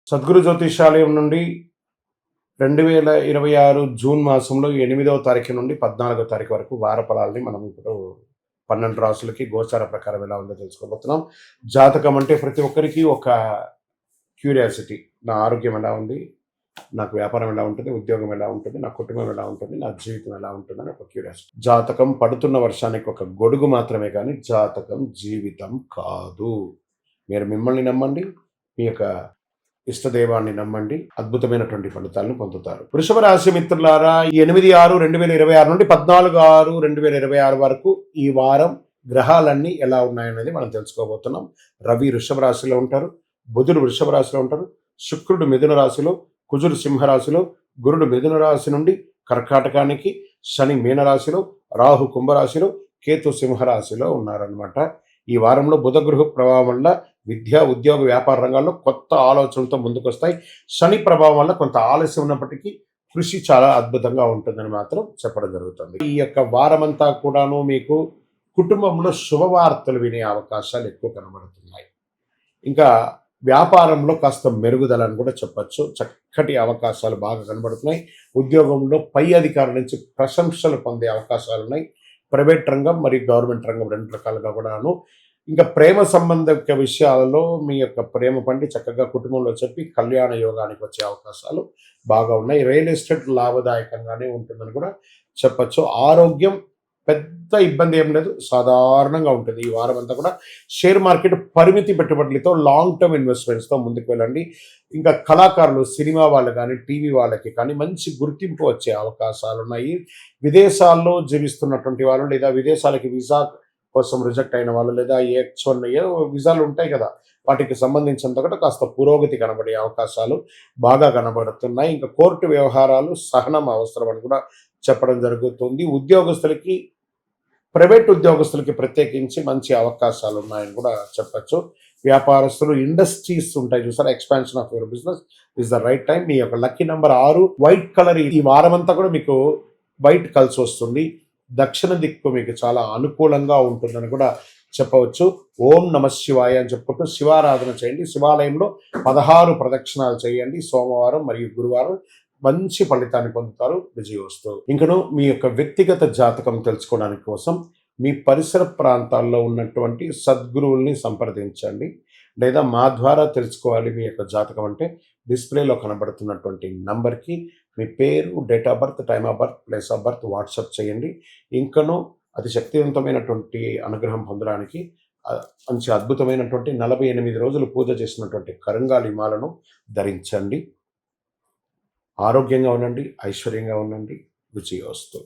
సద్గురు జ్యోతిషాలయం నుండి 2026 జూన్ మాసంలో 8వ తారీఖు నుండి 14వ తారీఖు వరకు వార ఫలాల్ని మనం ఇప్పుడు 12 రాసులకి గోచార ప్రకారం ఎలా ఉందో తెలుసుకోబోతున్నాం. జాతకం అంటే ప్రతి ఒక్కరికి ఒక క్యూరియాసిటీ. నా ఆరోగ్యం ఎలా ఉంది, నాకు వ్యాపారం ఎలా ఉంటుంది, ఉద్యోగం ఎలా ఉంటుంది, నా కుటుంబం ఎలా ఉంటుంది, నా జీవితం ఎలా ఉంటుందని ఒక క్యూరియాసిటీ. జాతకం పడుతున్న వర్షానికి ఒక గొడుగు మాత్రమే కానీ జాతకం జీవితం కాదు. మీరు మిమ్మల్ని నమ్మండి, మీ యొక్క ఇష్టదైవాన్ని నమ్మండి, అద్భుతమైనటువంటి ఫలితాలను పొందుతారు. వృషభ రాశి మిత్రులారా, 8/6/2026 నుండి 14/6/2026 వరకు ఈ వారం గ్రహాలన్నీ ఎలా ఉన్నాయనేది మనం తెలుసుకోబోతున్నాం. రవి వృషభ రాశిలో ఉంటారు, బుధుడు వృషభ రాశిలో ఉంటారు, శుక్రుడు మిథున రాశిలో, కుజుడు సింహరాశిలో, గురుడు మిథున రాశి నుండి కర్కాటకానికి, శని మీనరాశిలో, రాహు కుంభరాశిలో, కేతు సింహరాశిలో ఉన్నారనమాట. ఈ వారంలో బుధ గృహ ప్రభావం వల్ల విద్య, ఉద్యోగ, వ్యాపార రంగాల్లో కొత్త ఆలోచనలతో ముందుకొస్తాయి. శని ప్రభావం వల్ల కొంత ఆలస్యం ఉన్నప్పటికీ కృషి చాలా అద్భుతంగా ఉంటుందని మాత్రం చెప్పడం జరుగుతుంది. ఈ యొక్క వారమంతా కూడాను మీకు కుటుంబంలో శుభవార్తలు వినే అవకాశాలు ఎక్కువ కనబడుతున్నాయి. ఇంకా వ్యాపారంలో కాస్త మెరుగుదలని కూడా చెప్పచ్చు. చక్కటి అవకాశాలు బాగా కనబడుతున్నాయి. ఉద్యోగంలో పై అధికారుల నుంచి ప్రశంసలు పొందే అవకాశాలు ఉన్నాయి. ప్రైవేట్ రంగం మరియు గవర్నమెంట్ రంగం రెండు రకాలుగా కూడాను. ఇంకా ప్రేమ సంబంధిక విషయాలలో మీ యొక్క ప్రేమ పండి చక్కగా కుటుంబంలో చెప్పి కళ్యాణ యోగానికి వచ్చే అవకాశాలు బాగా ఉన్నాయి. రియల్ ఎస్టేట్ లాభదాయకంగానే ఉంటుందని కూడా చెప్పచ్చు. ఆరోగ్యం పెద్ద ఇబ్బంది ఏం లేదు, సాధారణంగా ఉంటుంది. ఈ వారం అంతా కూడా షేర్ మార్కెట్ పరిమితి పెట్టుబడులతో లాంగ్ టర్మ్ ఇన్వెస్ట్మెంట్స్తో ముందుకు వెళ్ళండి. ఇంకా కళాకారులు, సినిమా వాళ్ళు కానీ, టీవీ వాళ్ళకి కానీ మంచి గుర్తింపు వచ్చే అవకాశాలు ఉన్నాయి. విదేశాల్లో జీవిస్తున్నటువంటి వాళ్ళు లేదా విదేశాలకి వీసా కోసం రిజెక్ట్ అయిన వాళ్ళు లేదా H1 వీసాలు ఉంటాయి కదా, వాటికి సంబంధించినంత కూడా కాస్త పురోగతి కనబడే అవకాశాలు బాగా కనబడుతున్నాయి. ఇంకా కోర్టు వ్యవహారాలు సహనం అవసరం అని కూడా చెప్పడం జరుగుతుంది. ఉద్యోగస్తులకి, ప్రైవేట్ ఉద్యోగస్తులకి ప్రత్యేకించి మంచి అవకాశాలు ఉన్నాయని కూడా చెప్పచ్చు. వ్యాపారస్తులు, ఇండస్ట్రీస్ ఉంటాయి చూసారా, expansion of your business is the right time. మీ యొక్క లక్కీ నెంబర్ 6, వైట్ కలర్. ఈ వారం అంతా కూడా మీకు వైట్ కలిసి వస్తుంది. దక్షిణ దిక్కు మీకు చాలా అనుకూలంగా ఉంటుందని కూడా చెప్పవచ్చు. ఓం నమ శివాయ అని చెప్పుకుంటూ శివారాధన చేయండి. శివాలయంలో 16 ప్రదక్షిణాలు చేయండి. సోమవారం మరియు గురువారం మంచి ఫలితాన్ని పొందుతారు. విజయోస్తు. ఇంకను మీ యొక్క వ్యక్తిగత జాతకం తెలుసుకోవడానికి కోసం మీ పరిసర ప్రాంతాల్లో ఉన్నటువంటి సద్గురువుల్ని సంప్రదించండి. లేదా మా ద్వారా తెలుసుకోవాలి మీ యొక్క జాతకం అంటే డిస్ప్లేలో కనబడుతున్నటువంటి నంబర్కి మీ పేరు, date of birth, time of birth, place of birth WhatsApp చేయండి. ఇంకను అతి శక్తివంతమైనటువంటి అనుగ్రహం పొందడానికి మంచి అద్భుతమైనటువంటి 48 రోజులు పూజ చేసినటువంటి కరంగాలి మాలను ధరించండి. ఆరోగ్యంగా ఉండండి, ఐశ్వర్యంగా ఉండండి. విజయోస్తు.